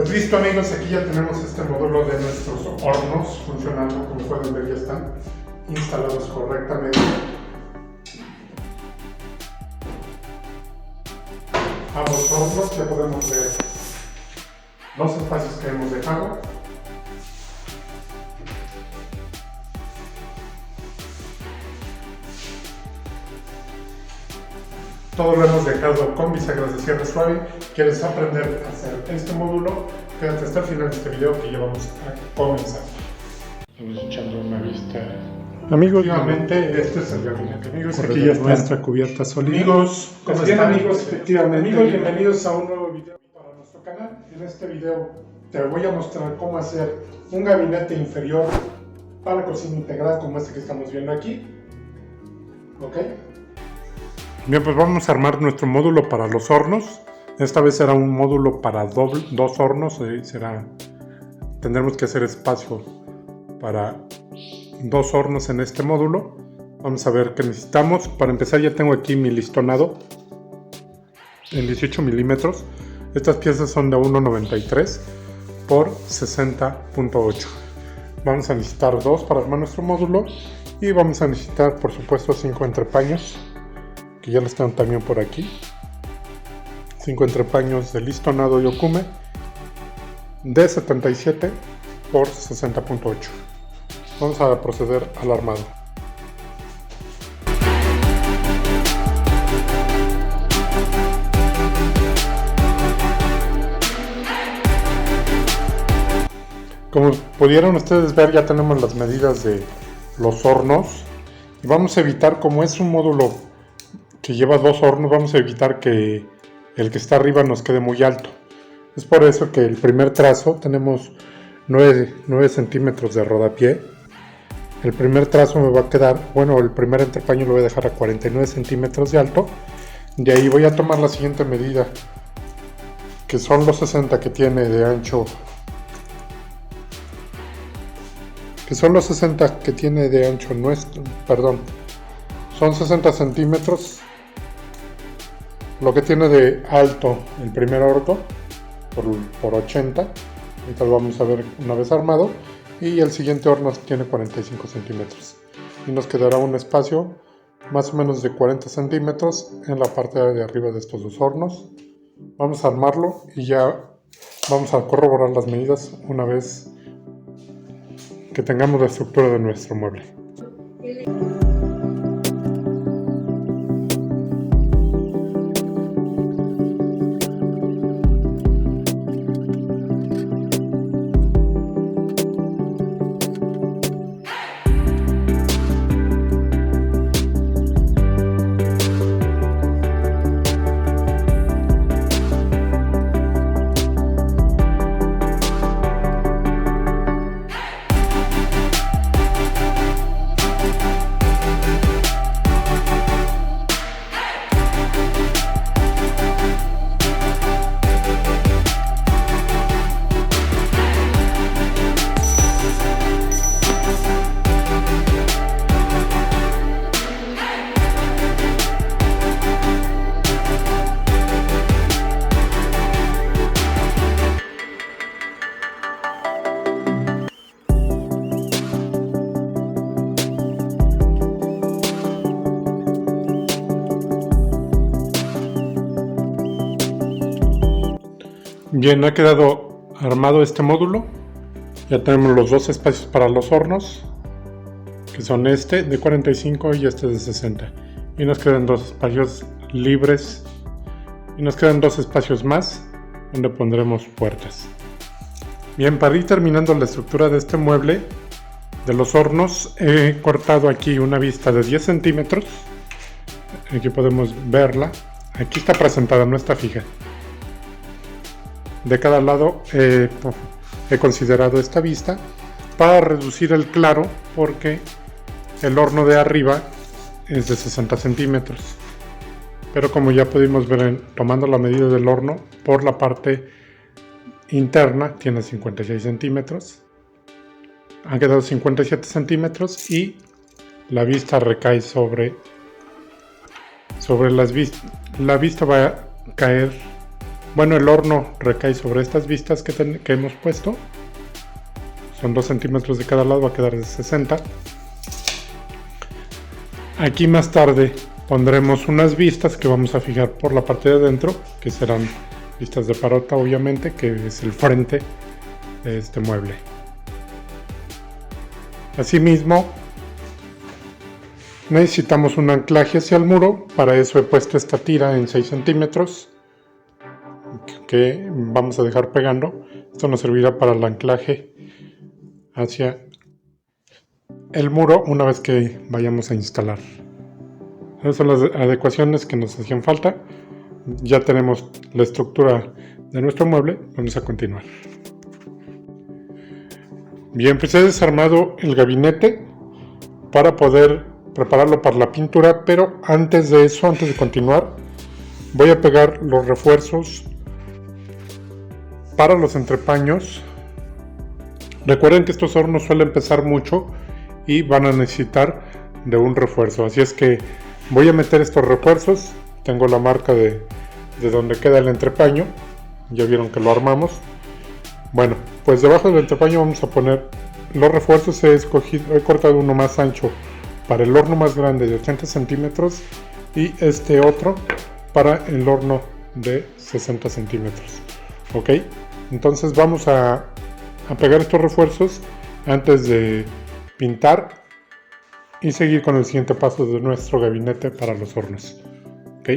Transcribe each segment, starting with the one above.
Pues listo amigos, aquí ya tenemos este módulo de nuestros hornos funcionando. Como pueden ver, ya están instalados correctamente. Ambos hornos, ya podemos ver los espacios que hemos dejado. Todo lo hemos dejado con bisagras de cierre suave. ¿Quieres aprender a hacer este módulo? Quédate hasta el final de este video que ya vamos a comenzar. Estamos echando una vista. Amigos, efectivamente, este es el gabinete. Amigos, aquí ya está nuestra cubierta sólida. Amigos, ¿cómo están? Amigos, efectivamente. Amigos, bienvenidos a un nuevo video para nuestro canal. En este video te voy a mostrar cómo hacer un gabinete inferior para cocina integral como este que estamos viendo aquí. ¿Ok? Bien, pues vamos a armar nuestro módulo para los hornos. Esta vez será un módulo para dos hornos. Tendremos que hacer espacio para dos hornos en este módulo. Vamos a ver qué necesitamos. Para empezar, ya tengo aquí mi listonado en 18 milímetros. Estas piezas son de 1.93 por 60.8. Vamos a necesitar dos para armar nuestro módulo. Y vamos a necesitar, por supuesto, 5 entrepaños, que ya los tengo también por aquí. 5 entrepaños de listonado Yokume de 77 por 60.8. Vamos a proceder al armado. Como pudieron ustedes ver, ya tenemos las medidas de los hornos y vamos a evitar, como es un módulo que lleva dos hornos, vamos a evitar que el que está arriba nos quede muy alto. Es por eso que el primer trazo tenemos 9 centímetros de rodapié. El primer trazo me va a quedar, bueno, el primer entrepaño lo voy a dejar a 49 centímetros de alto. De ahí voy a tomar la siguiente medida, que son los 60 que tiene de ancho. Son 60 centímetros lo que tiene de alto el primer horno por 80. Ahorita lo vamos a ver una vez armado. Y el siguiente horno tiene 45 centímetros y nos quedará un espacio más o menos de 40 centímetros en la parte de arriba de estos dos hornos. Vamos a armarlo y ya vamos a corroborar las medidas una vez que tengamos la estructura de nuestro mueble. Bien, ha quedado armado este módulo. Ya tenemos los dos espacios para los hornos, que son este de 45 y este de 60. Y nos quedan dos espacios libres. Y nos quedan dos espacios más donde pondremos puertas. Bien, para ir terminando la estructura de este mueble de los hornos, he cortado aquí una vista de 10 centímetros. Aquí podemos verla. Aquí está presentada, no está fija. De cada lado he considerado esta vista para reducir el claro, porque el horno de arriba es de 60 centímetros. Pero como ya pudimos ver tomando la medida del horno, por la parte interna tiene 56 centímetros. Han quedado 57 centímetros y la vista recae sobre las vistas. La vista va a caer Bueno, el horno recae sobre estas vistas que hemos puesto. Son 2 centímetros de cada lado, va a quedar de 60. Aquí más tarde pondremos unas vistas que vamos a fijar por la parte de adentro, que serán vistas de parota, obviamente, que es el frente de este mueble. Asimismo, necesitamos un anclaje hacia el muro. Para eso he puesto esta tira en 6 centímetros que vamos a dejar pegando. Esto nos servirá para el anclaje hacia el muro una vez que vayamos a instalar. Esas son las adecuaciones que nos hacían falta. Ya tenemos la estructura de nuestro mueble. Vamos a continuar. Bien, pues he desarmado el gabinete para poder prepararlo para la pintura, pero antes de eso, antes de continuar, voy a pegar los refuerzos para los entrepaños. Recuerden que estos hornos suelen pesar mucho y van a necesitar de un refuerzo, así es que voy a meter estos refuerzos. Tengo la marca de donde queda el entrepaño, ya vieron que lo armamos. Bueno, pues debajo del entrepaño vamos a poner los refuerzos. He cortado uno más ancho para el horno más grande de 80 centímetros y este otro para el horno de 60 centímetros. Ok, entonces vamos a pegar estos refuerzos antes de pintar y seguir con el siguiente paso de nuestro gabinete para los hornos. Ok.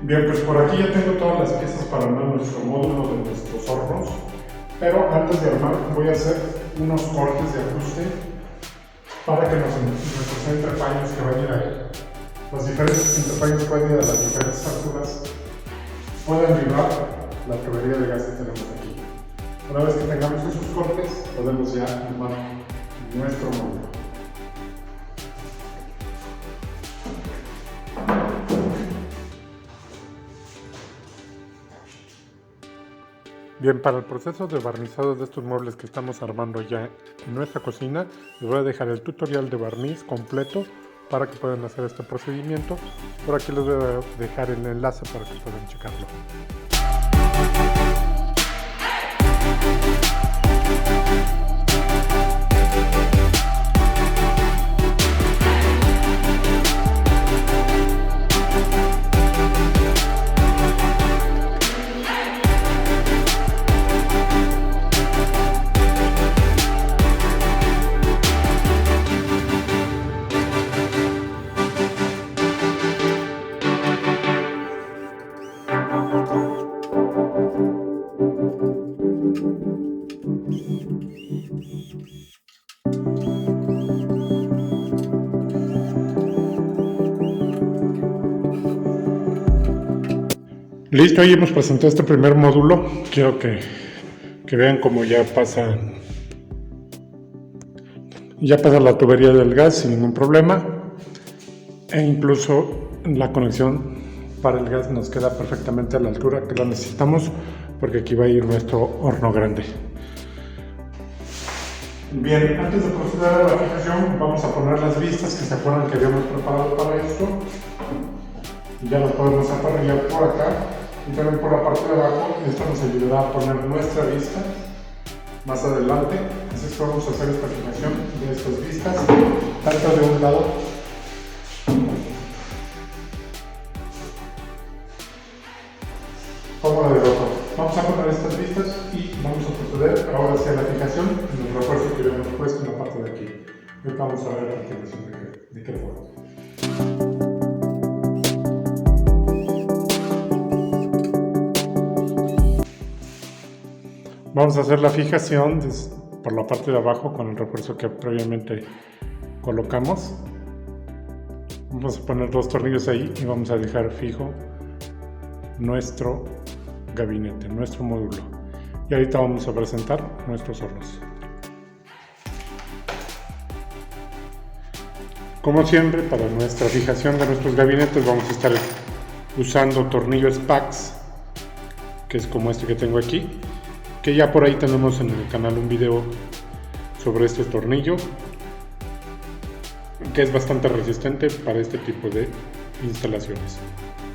Bien, pues por aquí ya tengo todas las piezas para armar nuestro módulo de nuestros hornos, pero antes de armar voy a hacer unos cortes de ajuste para que nuestros entrepaños que van a ir ahí, los diferentes entrepaños que van a ir a las diferentes alturas, puedan librar la tubería de gas que tenemos aquí. Una vez que tengamos esos cortes, podemos ya armar nuestro módulo. Bien, para el proceso de barnizado de estos muebles que estamos armando ya en nuestra cocina, les voy a dejar el tutorial de barniz completo para que puedan hacer este procedimiento. Por aquí les voy a dejar el enlace para que puedan checarlo. Listo, ahí hemos presentado este primer módulo. Quiero que vean cómo ya pasa la tubería del gas sin ningún problema, e incluso la conexión para el gas nos queda perfectamente a la altura que la necesitamos, porque aquí va a ir nuestro horno grande. Bien, antes de proceder a la fijación, vamos a poner las vistas que se acuerdan que habíamos preparado para esto. Ya las podemos atornillar por acá y también por la parte de abajo. Esto nos ayudará a poner nuestra vista más adelante. Así es que vamos a hacer esta fijación de estas vistas, tanto de un lado como del otro. Vamos a poner estas vistas y vamos a proceder ahora hacia la fijación en el refuerzo que habíamos puesto en la parte de aquí. Ahorita vamos a ver a continuación de qué forma. Vamos a hacer la fijación por la parte de abajo con el refuerzo que previamente colocamos. Vamos a poner 2 tornillos ahí y vamos a dejar fijo nuestro gabinete, nuestro módulo. Y ahorita vamos a presentar nuestros hornos. Como siempre, para nuestra fijación de nuestros gabinetes vamos a estar usando tornillos PAX, que es como este que tengo aquí, que ya por ahí tenemos en el canal un video sobre este tornillo, que es bastante resistente para este tipo de instalaciones.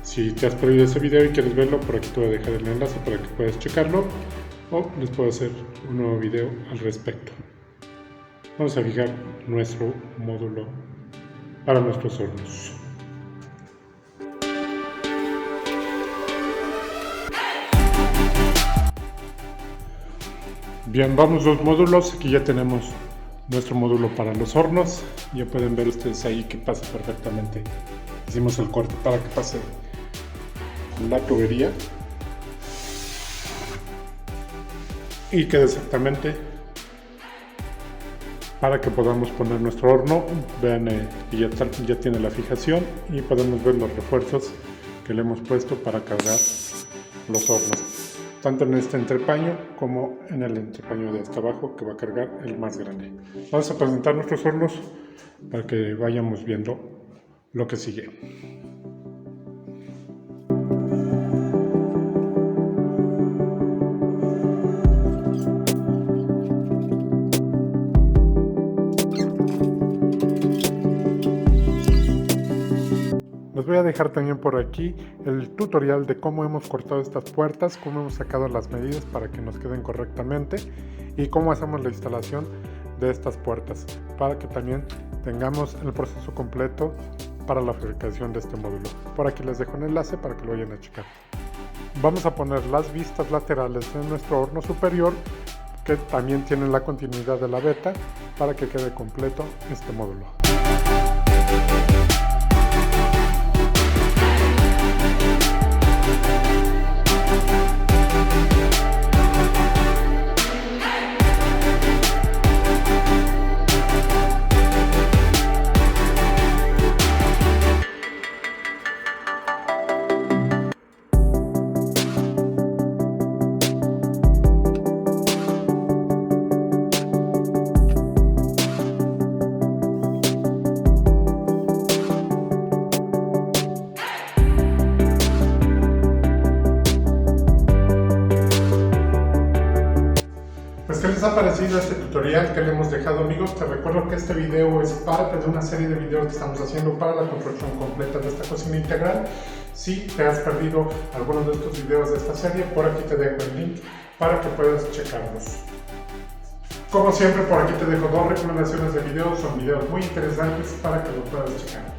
Si te has perdido ese video y quieres verlo, por aquí te voy a dejar el enlace para que puedas checarlo, o les puedo hacer un nuevo video al respecto. Vamos a fijar nuestro módulo para nuestros hornos. Bien, vamos los módulos. Aquí ya tenemos nuestro módulo para los hornos. Ya pueden ver ustedes ahí que pasa perfectamente. Hicimos el corte para que pase la tubería y quede exactamente para que podamos poner nuestro horno. Vean que ya tiene la fijación y podemos ver los refuerzos que le hemos puesto para cargar los hornos, tanto en este entrepaño como en el entrepaño de hasta abajo, que va a cargar el más grande. Vamos a presentar nuestros hornos para que vayamos viendo lo que sigue. Les voy a dejar también por aquí el tutorial de cómo hemos cortado estas puertas, cómo hemos sacado las medidas para que nos queden correctamente y cómo hacemos la instalación de estas puertas, para que también tengamos el proceso completo para la fabricación de este módulo. Por aquí les dejo un enlace para que lo vayan a checar. Vamos a poner las vistas laterales en nuestro horno superior, que también tienen la continuidad de la veta, para que quede completo este módulo. ¿Qué les ha parecido este tutorial que le hemos dejado, amigos? Te recuerdo que este video es parte de una serie de videos que estamos haciendo para la construcción completa de esta cocina integral. Si te has perdido alguno de estos videos de esta serie, por aquí te dejo el link para que puedas checarlos. Como siempre, por aquí te dejo dos recomendaciones de videos, son videos muy interesantes para que los puedas checar.